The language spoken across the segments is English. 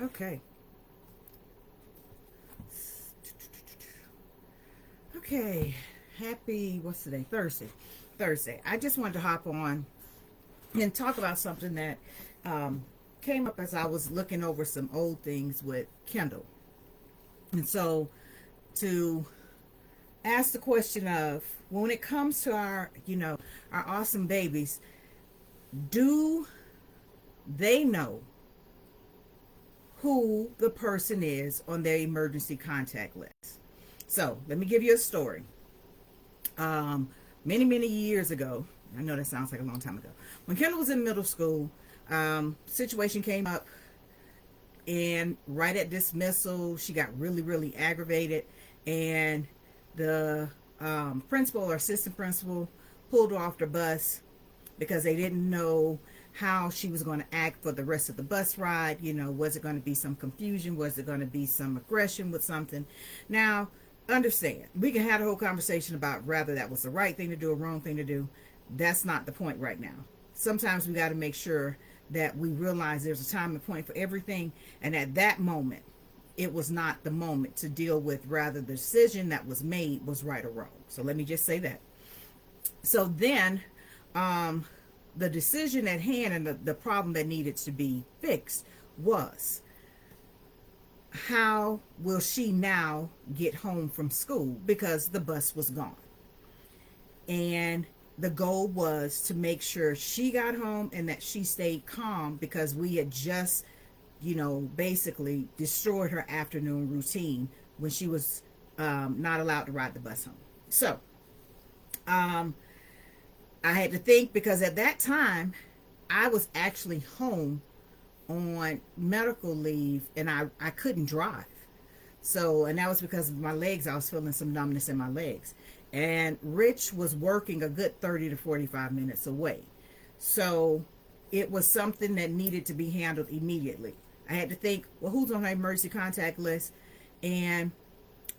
Okay. Okay. Happy, what's today? Thursday. Thursday. I just wanted to hop on and talk about something that um, came up as I was looking over some old things with Kendall. And so to ask the question of when it comes to our awesome babies, do they know who the person is on their emergency contact list? So let me give you a story. Many years ago, I know that sounds like a long time ago, when Kendall was in middle school, situation came up, and right at dismissal, she got really aggravated, and the principal or assistant principal pulled her off the bus because they didn't know how she was going to act for the rest of the bus ride. Was it going to be some confusion? Was it going to be some aggression with something? Now, understand, we can have a whole conversation about whether that was the right thing to do or wrong thing to do. That's not the point right now. Sometimes we got to make sure that we realize there's a time and point for everything, and at that moment, it was not the moment to deal with rather the decision that was made was right or wrong. So let me just say that. So then the decision at hand and the problem that needed to be fixed was, how will she now get home from school because the bus was gone? And the goal was to make sure she got home and that she stayed calm, because we had just basically destroyed her afternoon routine when she was not allowed to ride the bus home. So I had to think, because at that time I was actually home on medical leave, and I couldn't drive. So, and that was because of my legs. I was feeling some numbness in my legs. And Rich was working a good 30 to 45 minutes away. So it was something that needed to be handled immediately. I had to think, well, who's on my emergency contact list? And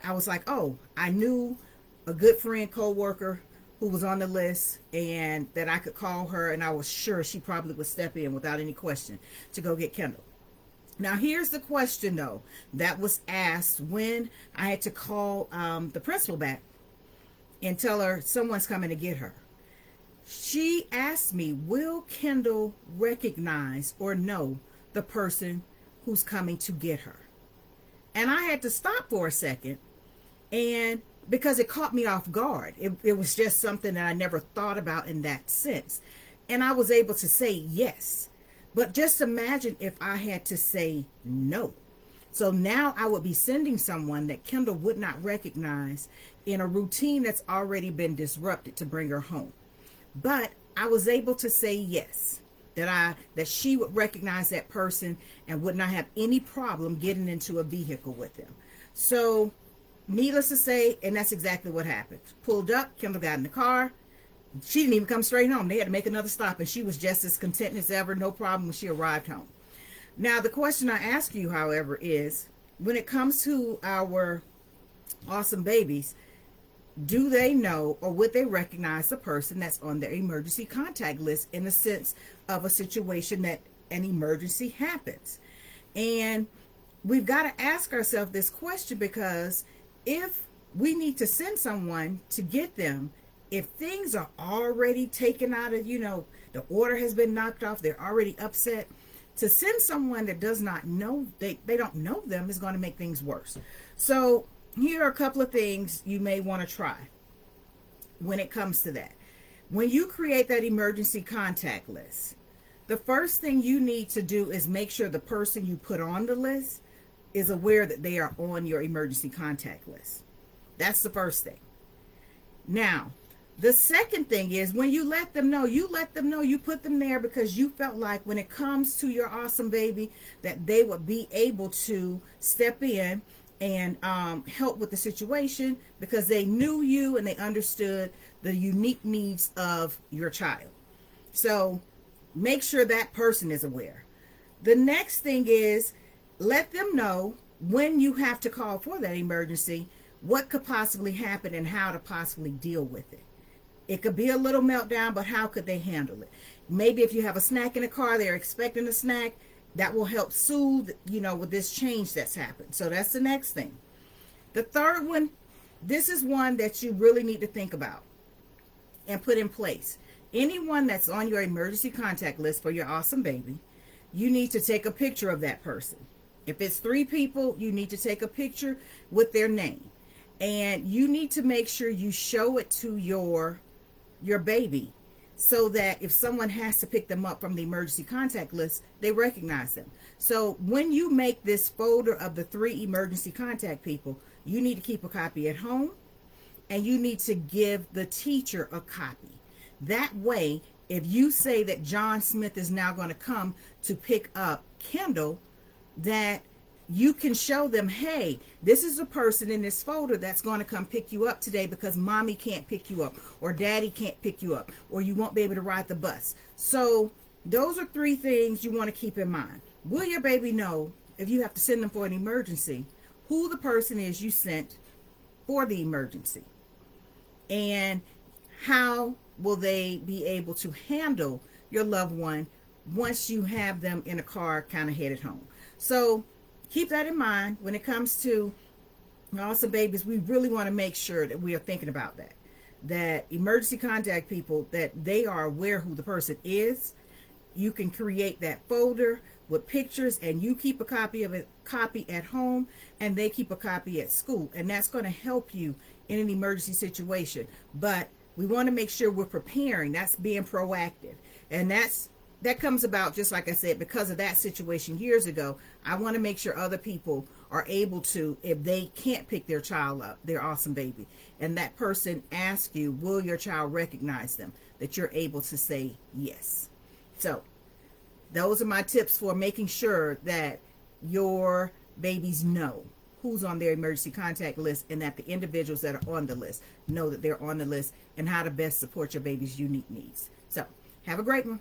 I was like, oh, I knew a good friend, co-worker who was on the list, and that I could call her, and I was sure she probably would step in without any question to go get Kendall. Now, here's the question, though, that was asked when I had to call the principal back and tell her someone's coming to get her. She asked me, will Kendall recognize or know the person who's coming to get her? And I had to stop for a second, and because it caught me off guard. It was just something that I never thought about in that sense. And I was able to say yes. But just imagine if I had to say no. So now I would be sending someone that Kendall would not recognize in a routine that's already been disrupted to bring her home. But I was able to say yes, that she would recognize that person and would not have any problem getting into a vehicle with them. So needless to say, and that's exactly what happened. Pulled up, Kendall got in the car. She didn't even come straight home. They had to make another stop, and she was just as content as ever, no problem when she arrived home. Now, the question I ask you, however, is when it comes to our awesome babies, do they know or would they recognize the person that's on their emergency contact list in the sense of a situation that an emergency happens? And we've got to ask ourselves this question, because if we need to send someone to get them, if things are already taken out of, the order has been knocked off, they're already upset, to send someone that does not know, they don't know them, is going to make things worse. So here are a couple of things you may want to try when it comes to that. When you create that emergency contact list, the first thing you need to do is make sure the person you put on the list is aware that they are on your emergency contact list. That's the first thing. Now, the second thing is, when you let them know, you put them there because you felt like when it comes to your awesome baby that they would be able to step in and help with the situation, because they knew you and they understood the unique needs of your child. So make sure that person is aware. The next thing is, let them know when you have to call for that emergency, what could possibly happen and how to possibly deal with it. It could be a little meltdown, but how could they handle it? Maybe if you have a snack in the car, they're expecting a snack, That will help soothe, with this change that's happened. So that's the next thing. The third one, this is one that you really need to think about and put in place. Anyone that's on your emergency contact list for your awesome baby, you need to take a picture of that person. If it's 3 people, you need to take a picture with their name. And you need to make sure you show it to your baby so that if someone has to pick them up from the emergency contact list, they recognize them. So when you make this folder of the 3 emergency contact people, you need to keep a copy at home, and you need to give the teacher a copy. That way, if you say that John Smith is now going to come to pick up Kendall, that you can show them, hey, this is a person in this folder that's going to come pick you up today because mommy can't pick you up, or daddy can't pick you up, or you won't be able to ride the bus. So those are 3 things you want to keep in mind. Will your baby know, if you have to send them for an emergency, who the person is you sent for the emergency? And how will they be able to handle your loved one once you have them in a car kind of headed home? So keep that in mind when it comes to awesome babies. We really want to make sure that we are thinking about that emergency contact people, that they are aware who the person is. You can create that folder with pictures, and you keep a copy at home, and they keep a copy at school, and that's going to help you in an emergency situation. But we want to make sure we're preparing. That's being proactive, and that comes about, just like I said, because of that situation years ago. I want to make sure other people are able to, if they can't pick their child up, their awesome baby, and that person asks you, will your child recognize them, that you're able to say yes. So those are my tips for making sure that your babies know who's on their emergency contact list, and that the individuals that are on the list know that they're on the list, and how to best support your baby's unique needs. So have a great one.